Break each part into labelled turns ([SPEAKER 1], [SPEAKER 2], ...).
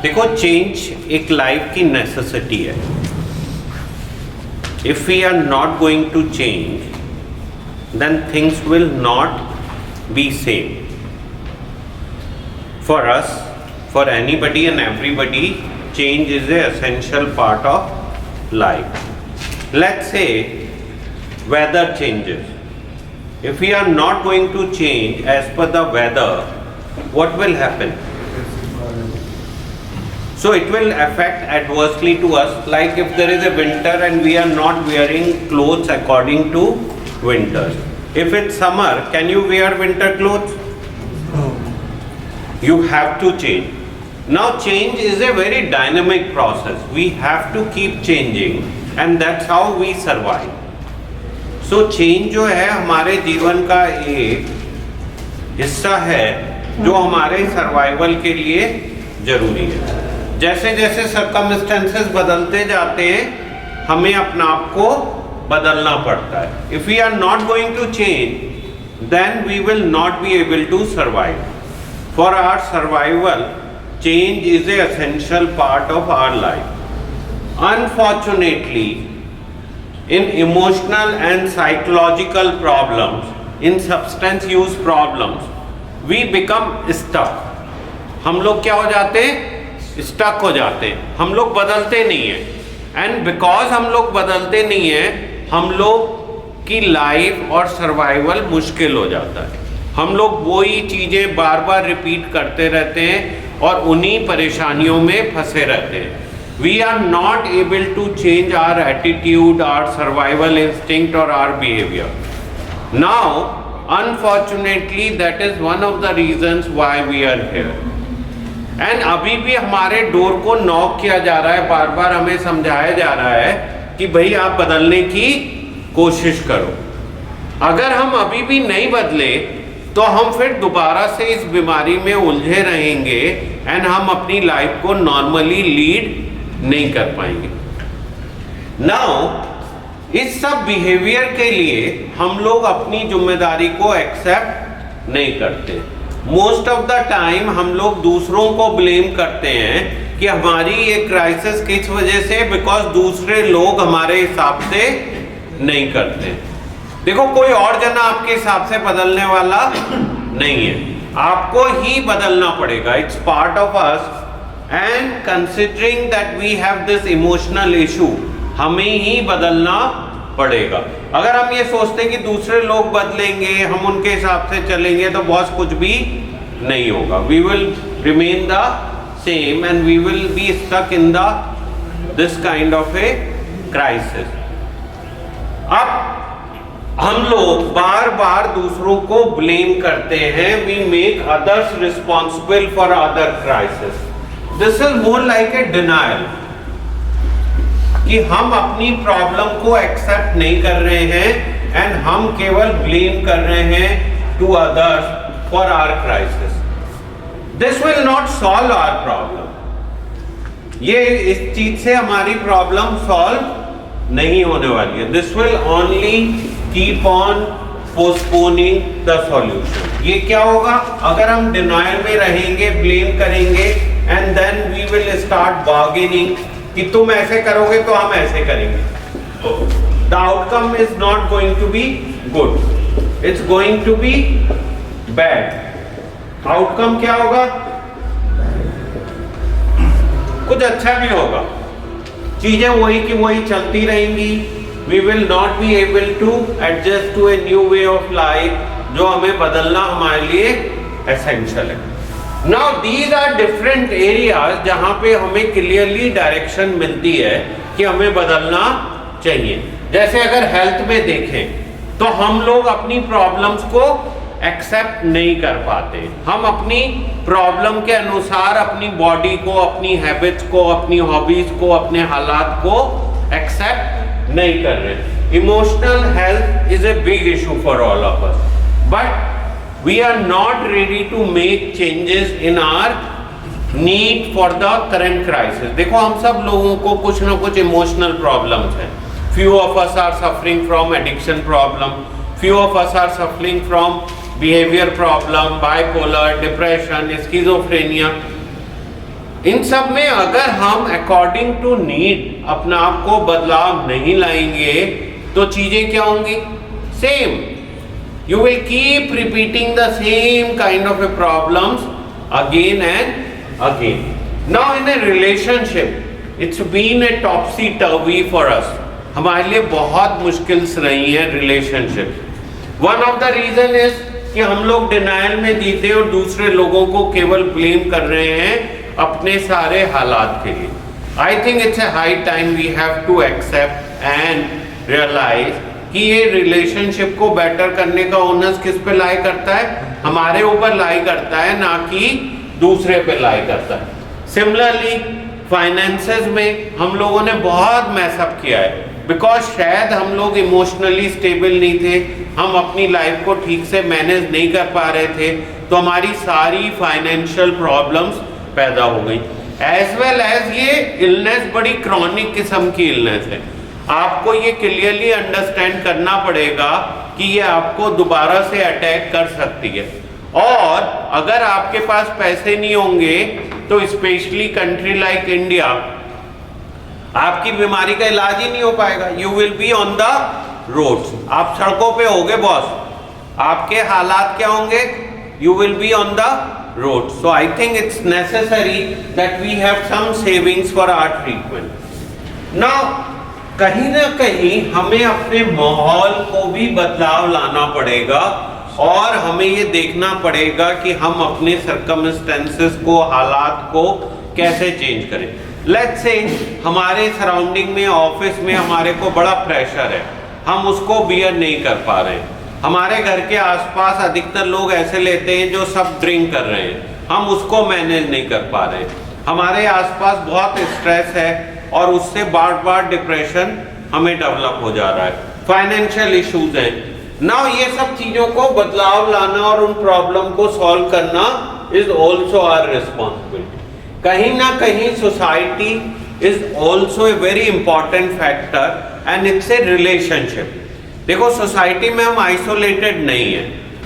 [SPEAKER 1] देखो चेंज एक लाइफ की नेसेसिटी है. If we are not going to change then things will not be same for us, for anybody and everybody. Change is a essential part of life. Let's say weather changes. If we are not going to change as per the weather, what will happen? So it will affect adversely to us. Like if there is a winter and we are not wearing clothes according to winters. If it's summer, can you wear winter clothes? You have to change. Now change is a very dynamic process. We have to keep changing and that's how we survive. So change जो है हमारे जीवन का एक हिस्सा है जो हमारे सर्वाइवल के लिए जरूरी है. जैसे जैसे सर्कमस्टेंसेस बदलते जाते हैं हमें अपना आप को बदलना पड़ता है. If we are not going to change then we will not be able to survive. For our survival change is a essential part of our life. Unfortunately in emotional and psychological problems, in substance use problems, we become stuck. हम लोग क्या हो जाते हैं? Stuck हो जाते हैं. हम लोग बदलते नहीं हैं एंड बिकॉज हम लोग बदलते नहीं हैं हम लोग की लाइफ और सर्वाइवल मुश्किल हो जाता है. हम लोग वही चीज़ें बार बार रिपीट करते रहते हैं और उन्हीं परेशानियों में फंसे रहते हैं. We are not able to change our attitude, our survival instinct or our behavior. Now, unfortunately, that is one of the reasons why we are here. And अभी भी हमारे डोर को नॉक किया जा रहा है, बार बार हमें समझाया जा रहा है कि भाई आप बदलने की कोशिश करो. अगर हम अभी भी नहीं बदले तो हम फिर दोबारा से इस बीमारी में उलझे रहेंगे एंड हम अपनी लाइफ को नॉर्मली लीड नहीं कर पाएंगे. नाउ इस सब बिहेवियर के लिए हम लोग अपनी जिम्मेदारी को एक्सेप्ट नहीं करते. मोस्ट ऑफ द टाइम हम लोग दूसरों को ब्लेम करते हैं कि हमारी ये क्राइसिस किस वजह से, बिकॉज दूसरे लोग हमारे हिसाब से नहीं करते. देखो कोई और जना आपके हिसाब से बदलने वाला नहीं है, आपको ही बदलना पड़ेगा. It's part of us. And considering that we have this emotional issue, हमें ही बदलना पड़ेगा. अगर हम ये सोचते हैं कि दूसरे लोग बदलेंगे, हम उनके हिसाब से चलेंगे तो बॉस कुछ भी नहीं होगा. We will remain the same and we will be stuck in this kind of a crisis. अब हम लोग बार बार दूसरों को ब्लेम करते हैं. We make others responsible for other crisis. This is more like a denial कि हम अपनी प्रॉब्लम को एक्सेप्ट नहीं कर रहे हैं एंड हम केवल ब्लेम कर रहे हैं to others for our crisis. This will not solve our problem. ये इस चीज से हमारी प्रॉब्लम सॉल्व नहीं होने वाली है. This will only keep on postponing the solution. ये क्या होगा? अगर हम डिनायल में रहेंगे, ब्लेम करेंगे and then we will start bargaining कि तुम ऐसे करोगे तो हम ऐसे करेंगे. The outcome is not going to be good. It's going to be bad. Outcome क्या होगा? कुछ अच्छा भी होगा. चीजें वही की वही चलती रहेंगी. We will not be able to adjust to a new way of life जो हमें बदलना हमारे लिए essential है. Now these are different areas जहाँ पे हमें क्लियरली डायरेक्शन मिलती है कि हमें बदलना चाहिए. जैसे अगर हेल्थ में देखें तो हम लोग अपनी प्रॉब्लम्स को एक्सेप्ट नहीं कर पाते. हम अपनी प्रॉब्लम के अनुसार अपनी बॉडी को, अपनी हैबिट्स को, अपनी हॉबीज को, अपने हालात को एक्सेप्ट नहीं कर रहे. Emotional health is a big issue for all of us, but we are not ready to make changes in our need for the current crisis. देखो हम सब लोगों को कुछ ना कुछ इमोशनल प्रॉब्लम्स हैं. few of us are suffering from addiction problem, few of us are suffering from behavior problem, bipolar, depression, schizophrenia. इन सब में अगर हम अकॉर्डिंग टू नीड अपने आप को बदलाव नहीं लाएंगे तो चीजें क्या होंगी? Same. You will keep repeating the same kind of a problems again and again. Now in a relationship, it's been a topsy-turvy for us. हमारे लिए बहुत मुश्किल्स रही हैं relationship. One of the reason is कि हम लोग डिनाइल में जीते और दूसरे लोगों को केवल ब्लेम कर रहे हैं अपने सारे हालात के लिए. I think it's a high time we have to accept and realize कि ये रिलेशनशिप को बेटर करने का ओनर्स किस पे लाई करता है? हमारे ऊपर लाई करता है, ना कि दूसरे पे लाई करता है. सिमिलरली फाइनेंसेस में हम लोगों ने बहुत मैसअप किया है बिकॉज शायद हम लोग इमोशनली स्टेबल नहीं थे, हम अपनी लाइफ को ठीक से मैनेज नहीं कर पा रहे थे, तो हमारी सारी फाइनेंशियल प्रॉब्लम्स पैदा हो गई. एज वेल एज ये इलनेस बड़ी क्रॉनिक किस्म की इलनेस है. आपको ये क्लियरली अंडरस्टैंड करना पड़ेगा कि ये आपको दोबारा से अटैक कर सकती है, और अगर आपके पास पैसे नहीं होंगे तो स्पेशली कंट्री लाइक इंडिया आपकी बीमारी का इलाज ही नहीं हो पाएगा. You will be on the roads. आप सड़कों पे होगे बॉस, आपके हालात क्या होंगे? You will be on the road. So I think it's necessary that we have some savings for our treatment. Now कहीं ना कहीं हमें अपने माहौल को भी बदलाव लाना पड़ेगा और हमें ये देखना पड़ेगा कि हम अपने सर्कमस्टेंसेस को, हालात को कैसे चेंज करें. लेट्स से हमारे सराउंडिंग में, ऑफिस में हमारे को बड़ा प्रेशर है, हम उसको बियर नहीं कर पा रहे हैं. हमारे घर के आसपास अधिकतर लोग ऐसे लेते हैं जो सब ड्रिंक कर रहे हैं, हम उसको मैनेज नहीं कर पा रहे हैं. हमारे आसपास बहुत स्ट्रेस है और उससे बार बार डिप्रेशन हमें डेवलप हो जा रहा है. फाइनेंशियल इश्यूज हैं. नाउ ये सब चीजों को बदलाव लाना और उन प्रॉब्लम को सॉल्व करना इज ऑल्सो आवर रिस्पॉन्सिबिलिटी. कहीं ना कहीं society is also a very important factor and it's a relationship. देखो सोसाइटी में हम आइसोलेटेड नहीं है.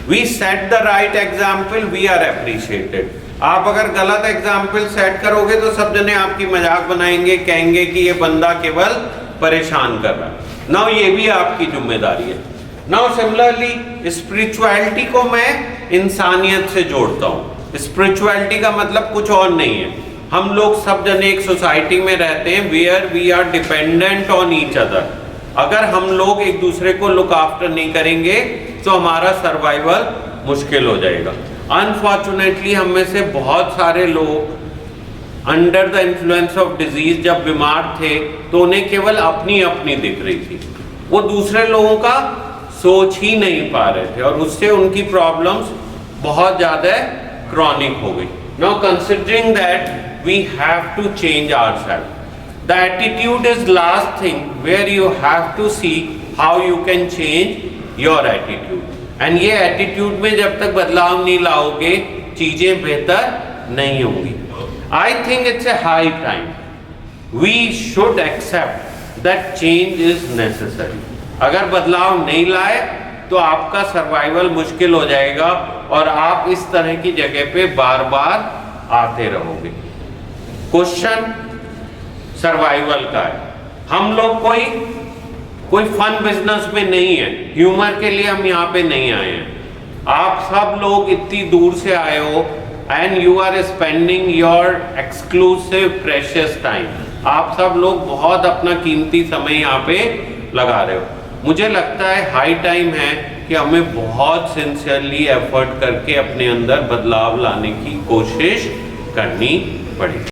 [SPEAKER 1] We set the right example, we are appreciated. आप अगर गलत एग्जाम्पल सेट करोगे तो सब जने आपकी मजाक बनाएंगे, कहेंगे कि ये बंदा केवल परेशान कर रहा है. नाउ ये भी आपकी जिम्मेदारी है. नाउ सिमिलरली स्पिरिचुअलिटी को मैं इंसानियत से जोड़ता हूँ. स्पिरिचुअलिटी का मतलब कुछ और नहीं है. हम लोग सब जने एक सोसाइटी में रहते हैं where we are dependent on each other. अगर हम लोग एक दूसरे को लुक आफ्टर नहीं करेंगे तो हमारा सर्वाइवल मुश्किल हो जाएगा. अनफॉर्चुनेटली हम में से बहुत सारे लोग under the influence of disease जब बीमार थे तो उन्हें केवल अपनी अपनी दिख रही थी, वो दूसरे लोगों का सोच ही नहीं पा रहे थे और उससे उनकी प्रॉब्लम्स बहुत ज़्यादा क्रॉनिक हो गई. Now considering that we have to change ourself. The attitude is last thing where you have to see how you can change your attitude. And ये एटीट्यूड में जब तक बदलाव नहीं लाओगे चीजें बेहतर नहीं होंगी. I think it's a high time we should accept that change is necessary. अगर बदलाव नहीं लाए तो आपका सर्वाइवल मुश्किल हो जाएगा और आप इस तरह की जगह पे बार बार आते रहोगे. क्वेश्चन सर्वाइवल का है. हम लोग कोई फन बिजनेस में नहीं है, ह्यूमर के लिए हम यहाँ पे नहीं आए हैं. आप सब लोग इतनी दूर से आए हो and you are spending your exclusive precious time. आप सब लोग बहुत अपना कीमती समय यहाँ पे लगा रहे हो. मुझे लगता है हाई टाइम है कि हमें बहुत सिंसियरली एफर्ट करके अपने अंदर बदलाव लाने की कोशिश करनी पड़ेगी.